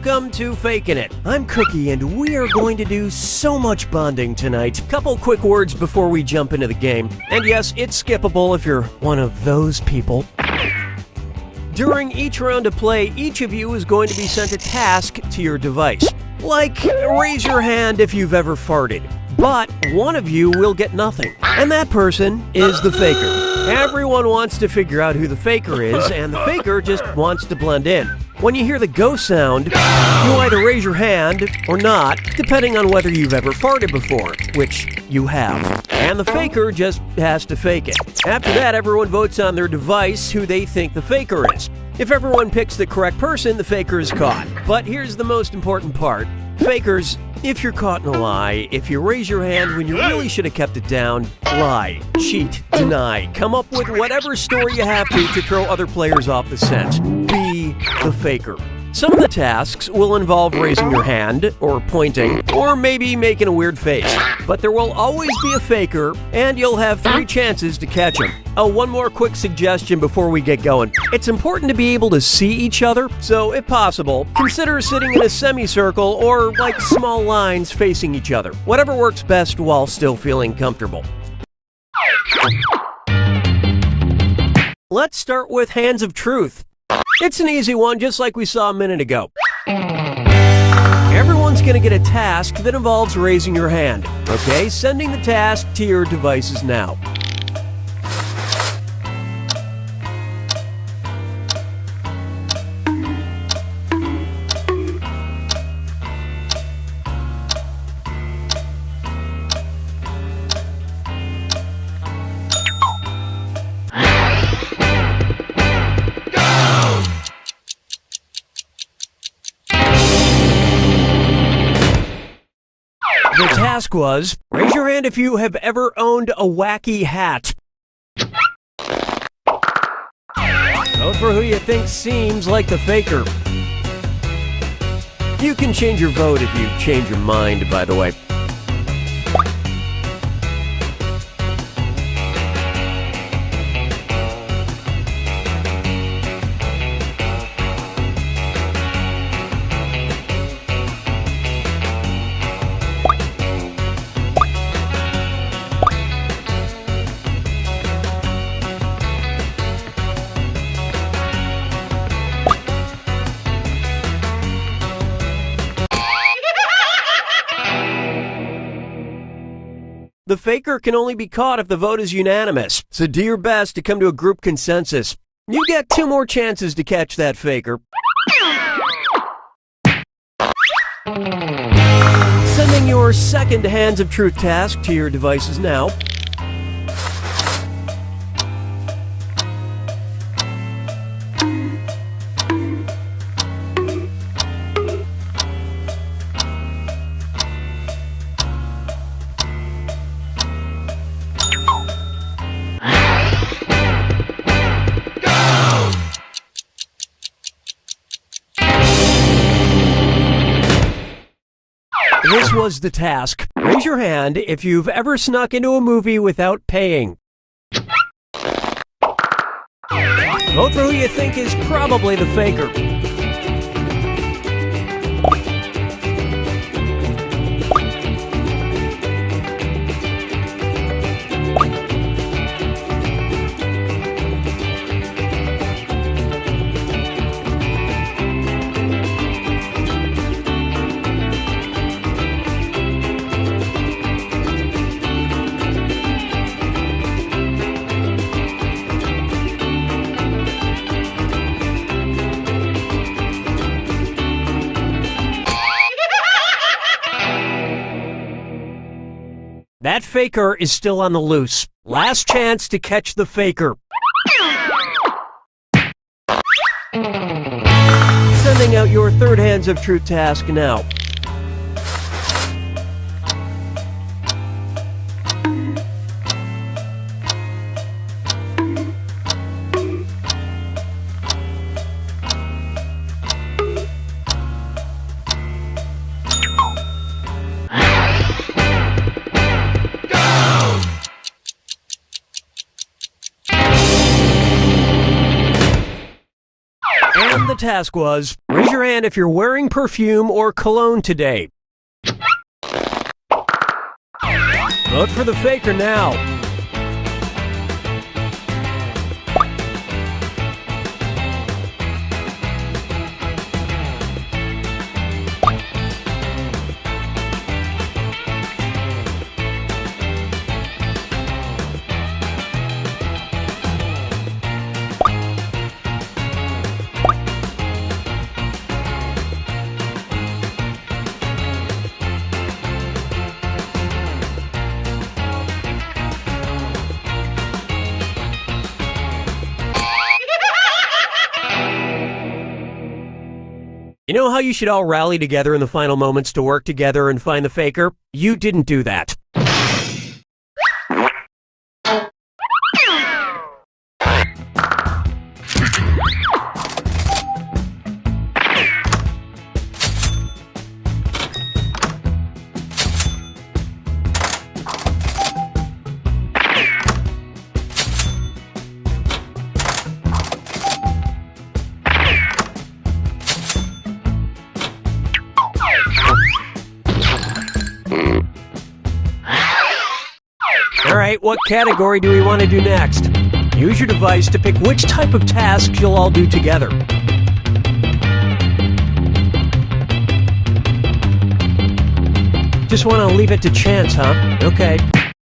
Welcome to Fakin' It. I'm Cookie, and we are going to do so much bonding tonight. Couple quick words before we jump into the game. And yes, it's skippable if you're one of those people. During each round of play, each of you is going to be sent a task to your device. Like, raise your hand if you've ever farted. But one of you will get nothing. And that person is the faker. Everyone wants to figure out who the faker is, and the faker just wants to blend in. When you hear the go sound, you either raise your hand or not, depending on whether you've ever farted before, which you have. And the faker just has to fake it. After that, everyone votes on their device who they think the faker is. If everyone picks the correct person, the faker is caught. But here's the most important part. Fakers, if you're caught in a lie, if you raise your hand when you really should have kept it down, lie, cheat, deny, come up with whatever story you have to throw other players off the scent. Be the faker. Some of the tasks will involve raising your hand, or pointing, or maybe making a weird face. But there will always be a faker, and you'll have 3 chances to catch him. Oh, one more quick suggestion before we get going. It's important to be able to see each other, so if possible, consider sitting in a semicircle or like small lines facing each other. Whatever works best while still feeling comfortable. Let's start with Hands of Truth. It's an easy one, just like we saw a minute ago. Everyone's going to get a task that involves raising your hand. Okay, sending the task to your devices now. The task was, raise your hand if you have ever owned a wacky hat. Vote for who you think seems like the faker. You can change your vote if you change your mind, by the way. The faker can only be caught if the vote is unanimous, so do your best to come to a group consensus. You get 2 more chances to catch that faker. Sending your second Hands of Truth task to your devices now. This was the task. Raise your hand if you've ever snuck into a movie without paying. Vote for who you think is probably the faker. That faker is still on the loose. Last chance to catch the faker. Sending out your third Hands of Truth task now. And the task was, raise your hand if you're wearing perfume or cologne today. Vote for the faker now. You know how you should all rally together in the final moments to work together and find the faker? You didn't do that. Alright, what category do we want to do next? Use your device to pick which type of tasks you'll all do together. Just want to leave it to chance, huh? Okay.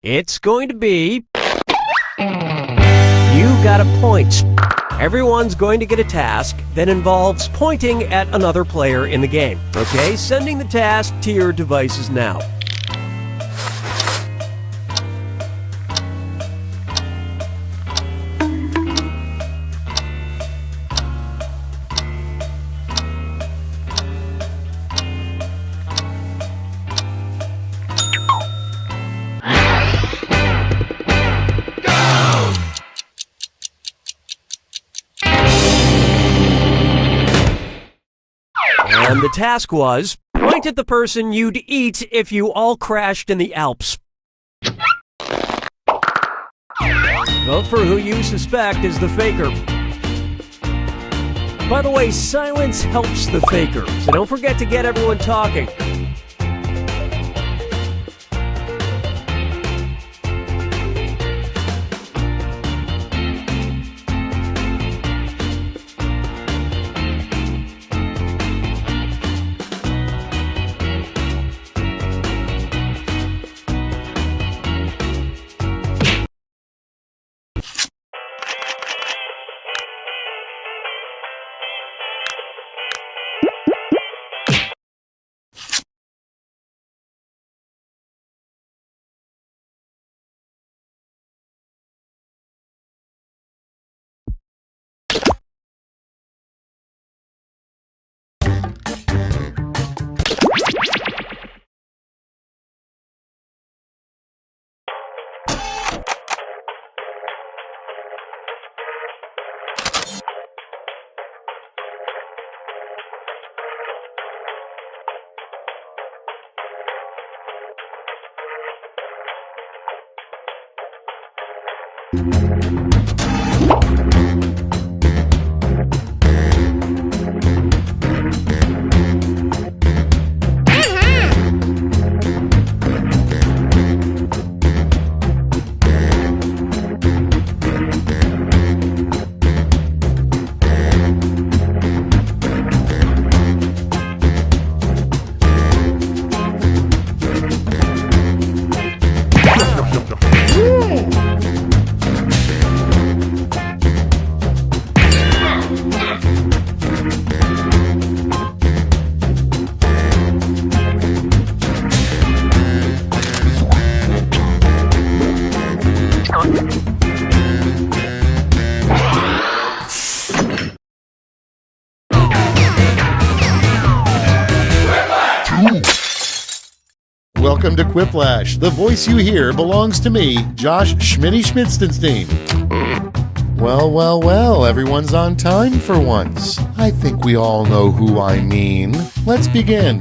It's going to be... You got a point. Everyone's going to get a task that involves pointing at another player in the game. Okay, sending the task to your devices now. And the task was, point at the person you'd eat if you all crashed in the Alps. Vote for who you suspect is the faker. By the way, silence helps the faker, so don't forget to get everyone talking. Welcome to Quiplash. The voice you hear belongs to me, Josh Schmitty-Schmitzenstein. Well, everyone's on time for once. I think we all know who I mean. Let's begin.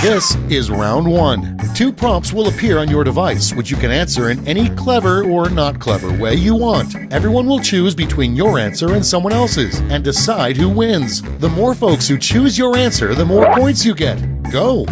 This is round one. 2 prompts will appear on your device, which you can answer in any clever or not clever way you want. Everyone will choose between your answer and someone else's and decide who wins. The more folks who choose your answer, the more points you get. Go!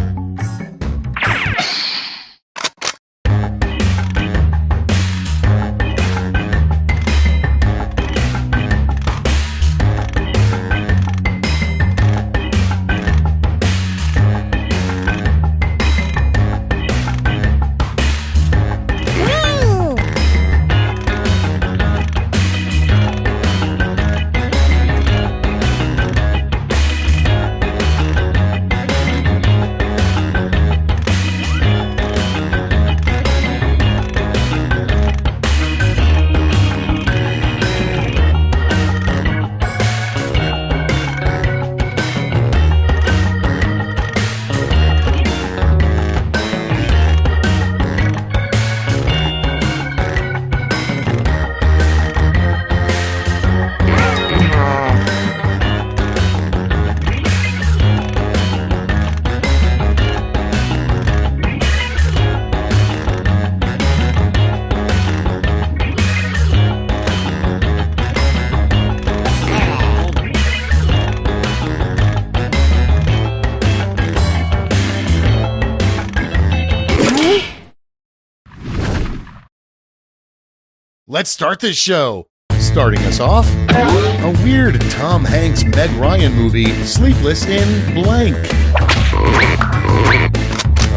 Let's start this show. Starting us off, a weird Tom Hanks Meg Ryan movie, Sleepless in Blank.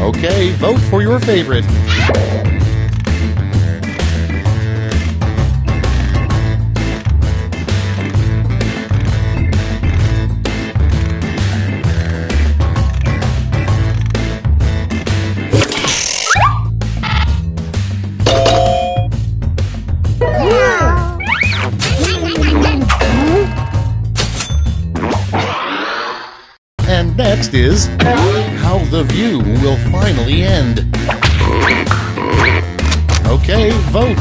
Okay, vote for your favorite. And next is How the View Will Finally End. Okay, vote.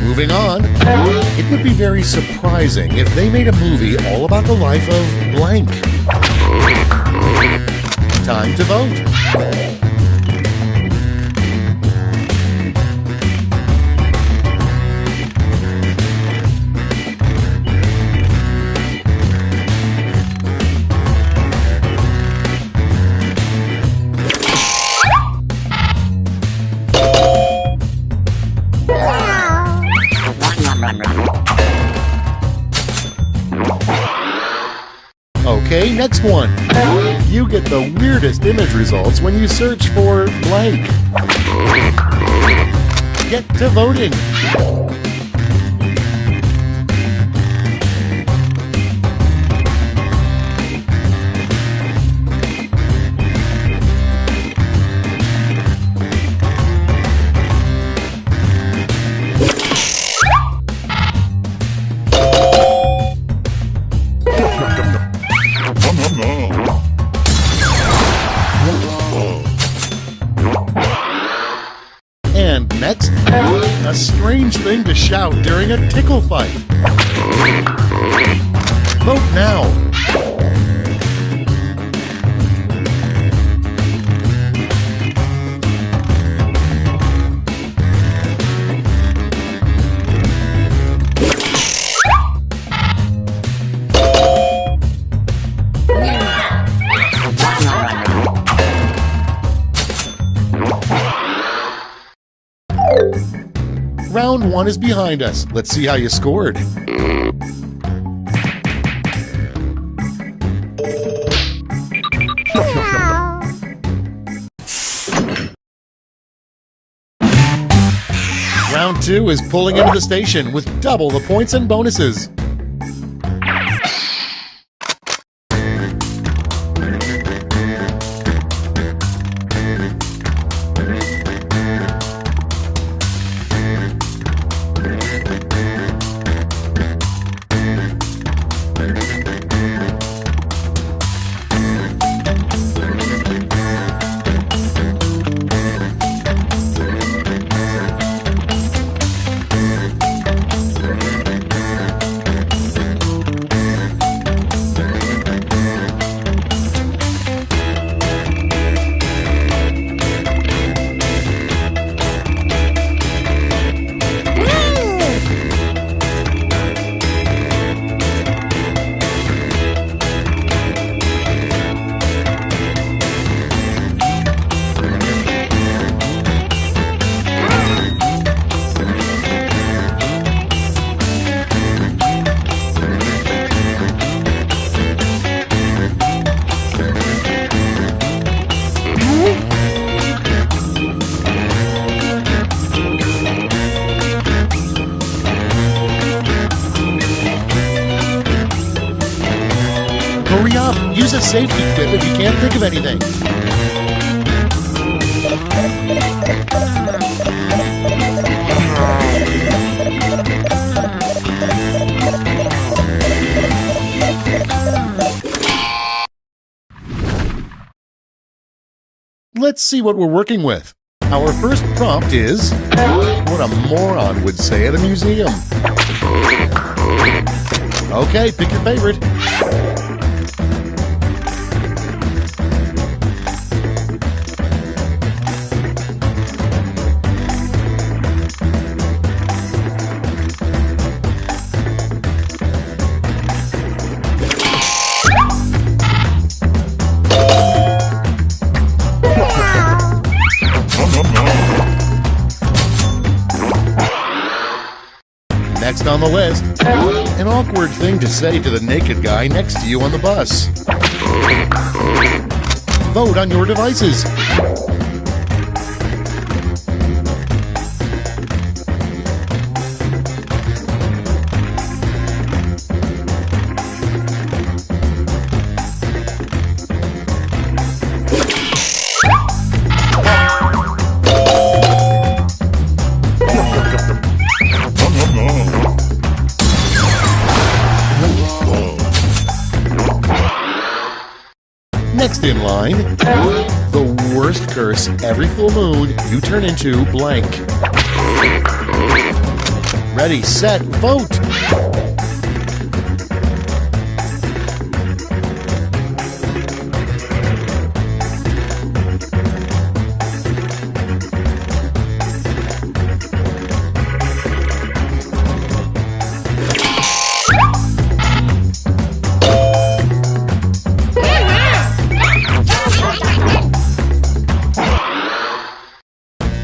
Moving on, it would be very surprising if they made a movie all about the life of blank. Time to vote. Okay, next one. You get the weirdest image results when you search for blank. Get to voting. And next, a strange thing to shout during a tickle fight. Vote now. Round one is behind us. Let's see how you scored. Round two is pulling into the station with double the points and bonuses. Here's a safety quip if you can't think of anything. Let's see what we're working with. Our first prompt is what a moron would say at a museum. Okay, pick your favorite. Next on the list, an awkward thing to say to the naked guy next to you on the bus. Vote on your devices. Next in line, the worst curse every full moon, you turn into blank. Ready, set, vote!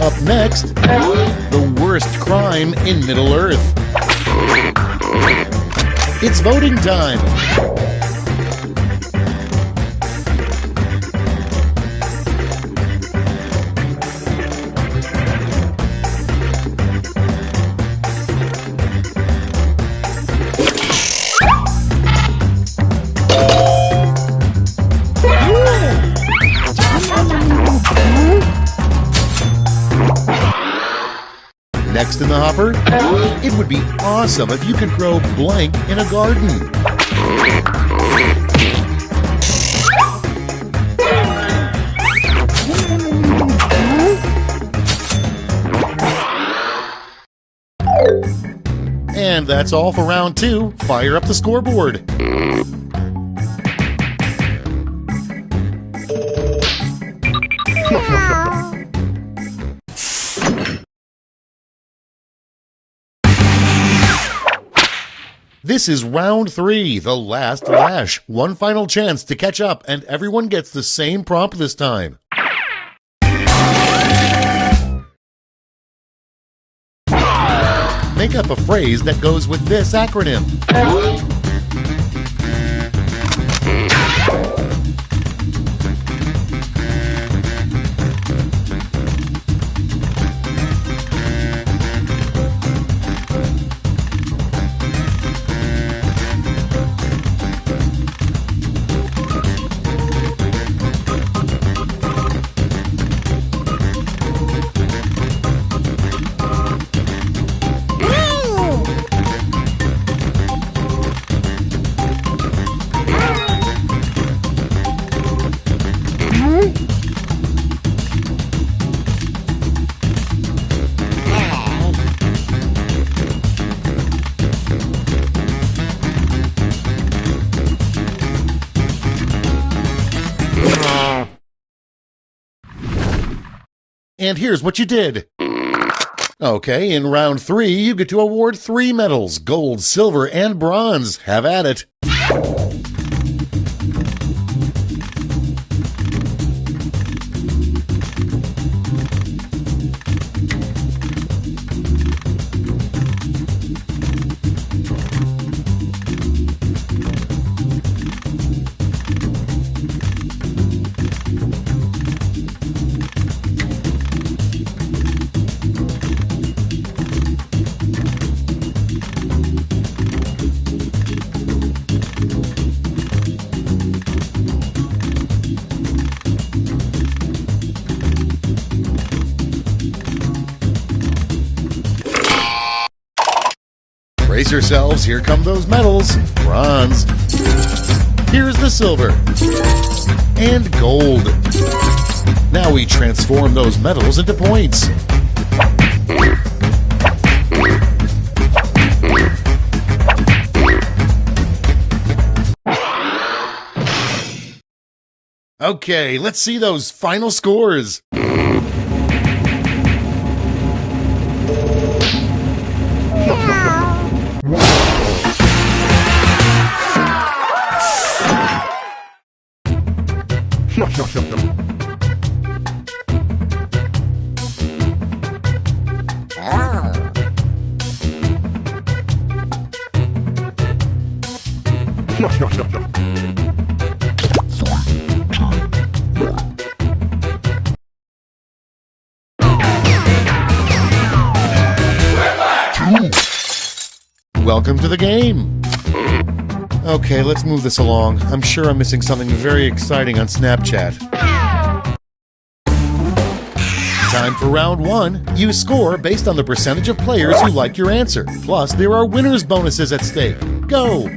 Up next, the worst crime in Middle-earth. It's voting time! Next in the hopper, it would be awesome if you could grow blank in a garden. And that's all for round 2. Fire up the scoreboard. This is round 3, the last lash. One final chance to catch up, and everyone gets the same prompt this time. Make up a phrase that goes with this acronym. And here's what you did. Okay, in round 3, you get to award 3 medals, gold, silver, and bronze. Have at it. Brace yourselves, here come those medals. Bronze. Here's the silver. And gold. Now we transform those medals into points. Okay, let's see those final scores. Welcome to the game. Okay, let's move this along. I'm sure I'm missing something very exciting on Snapchat. Time for round one. You score based on the percentage of players who like your answer. Plus, there are winner's bonuses at stake. Go!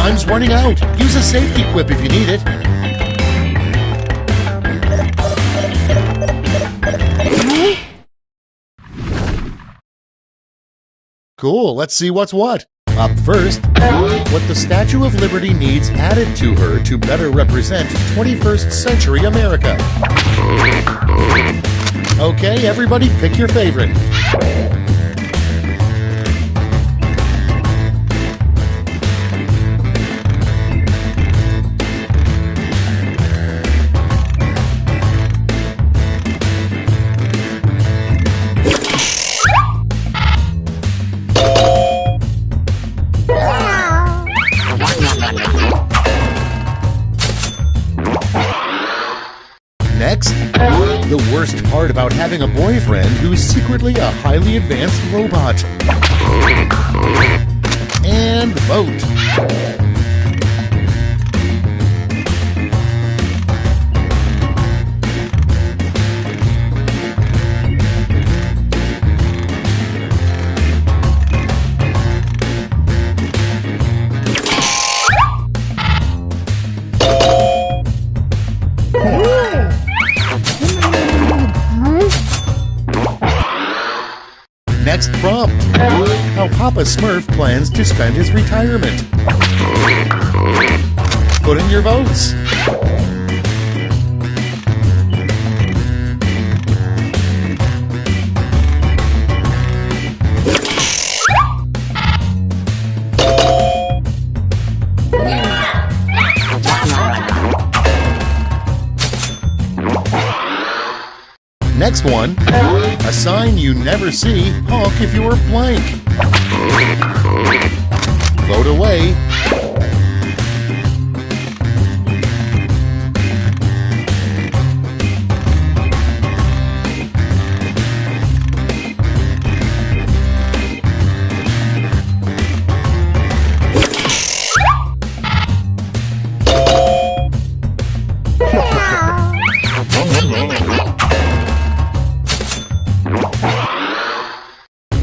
Time's running out. Use a safety quip if you need it. Cool, let's see what's what. Up first, what the Statue of Liberty needs added to her to better represent 21st century America. Okay, everybody pick your favorite. Next, the worst part about having a boyfriend who's secretly a highly advanced robot. And vote. Next prompt. How Papa Smurf plans to spend his retirement. Put in your votes. Next one, a sign you never see, honk if you're blank. Vote away.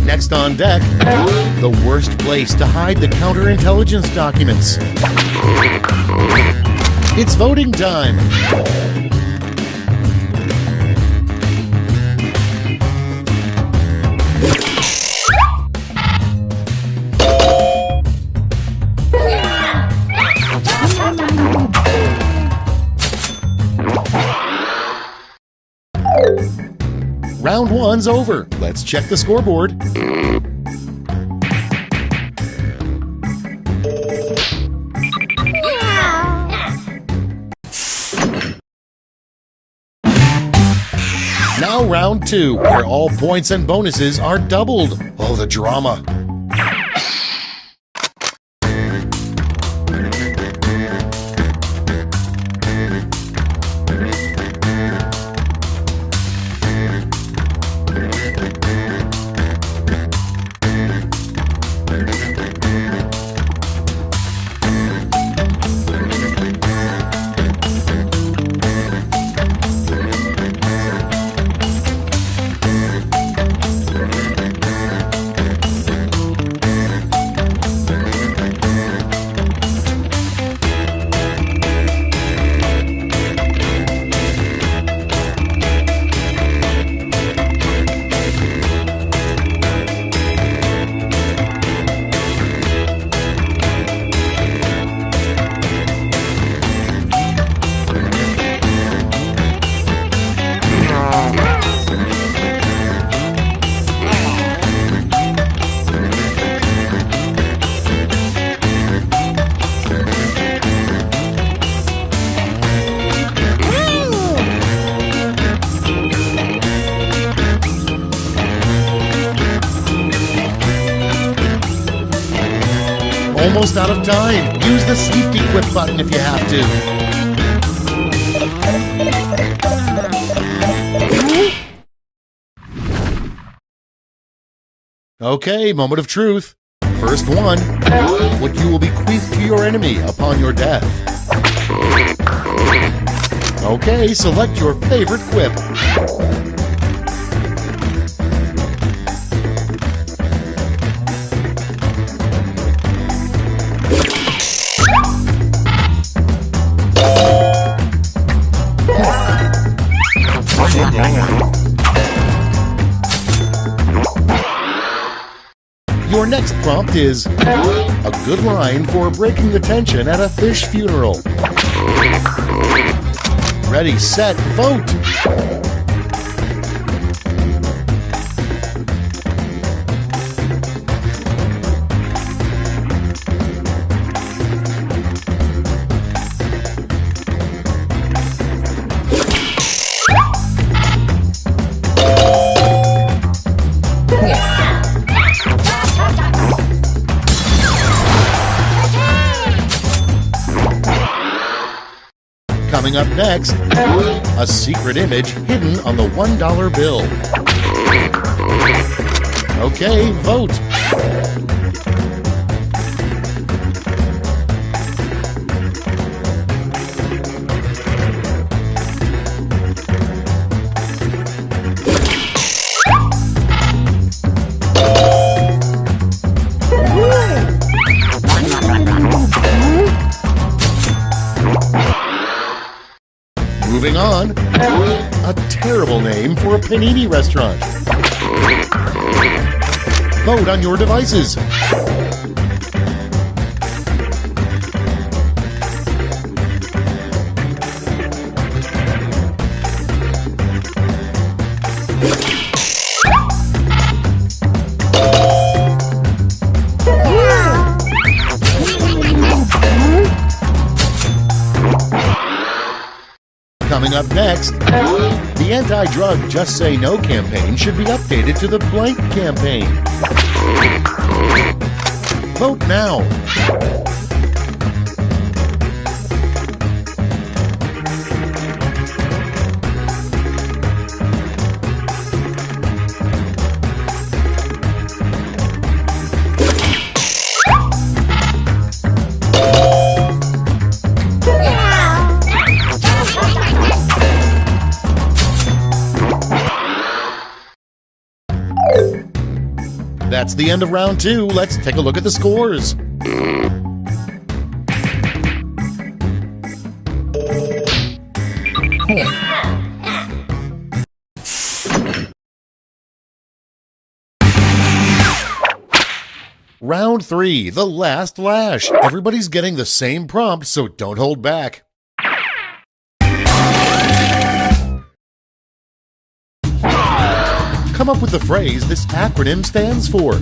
Next on deck, the worst place to hide the counterintelligence documents. It's voting time. Round one's over. Let's check the scoreboard. Now round two, where all points and bonuses are doubled. Oh, the drama. Almost out of time. Use the safety quip button if you have to. Okay, moment of truth. First one. What you will bequeath to your enemy upon your death. Okay, select your favorite quip. Your next prompt is a good line for breaking the tension at a fish funeral. Ready, set, vote! Coming up next, a secret image hidden on the $1 bill. Okay, vote. Moving on, a terrible name for a panini restaurant. Vote on your devices. Coming up next, the anti-drug Just Say No campaign should be updated to the blank campaign. Vote now. That's the end of round 2. Let's take a look at the scores. Round 3, the last lash. Everybody's getting the same prompt, so don't hold back. Come up with the phrase this acronym stands for.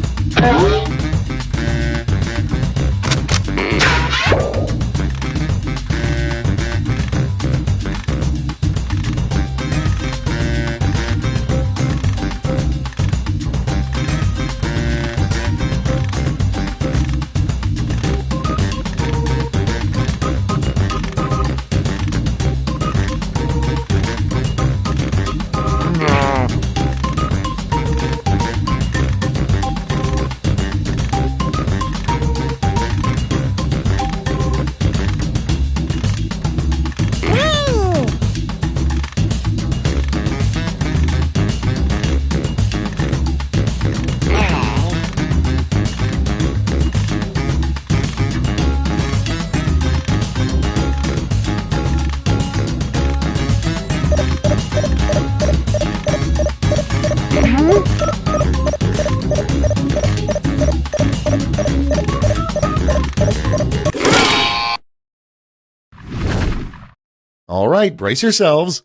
All right, brace yourselves.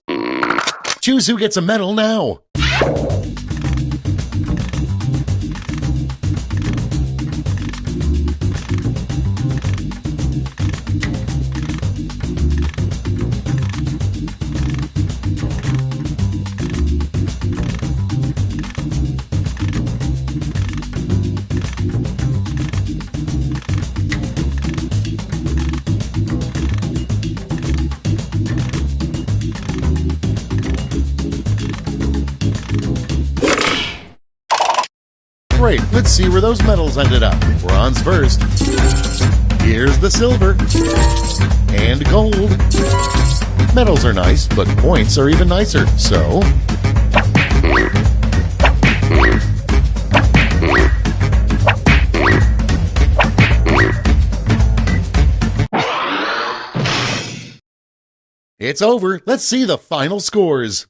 Choose who gets a medal now. Great, let's see where those medals ended up. Bronze first. Here's the silver. And gold. Medals are nice, but points are even nicer, so... It's over. Let's see the final scores.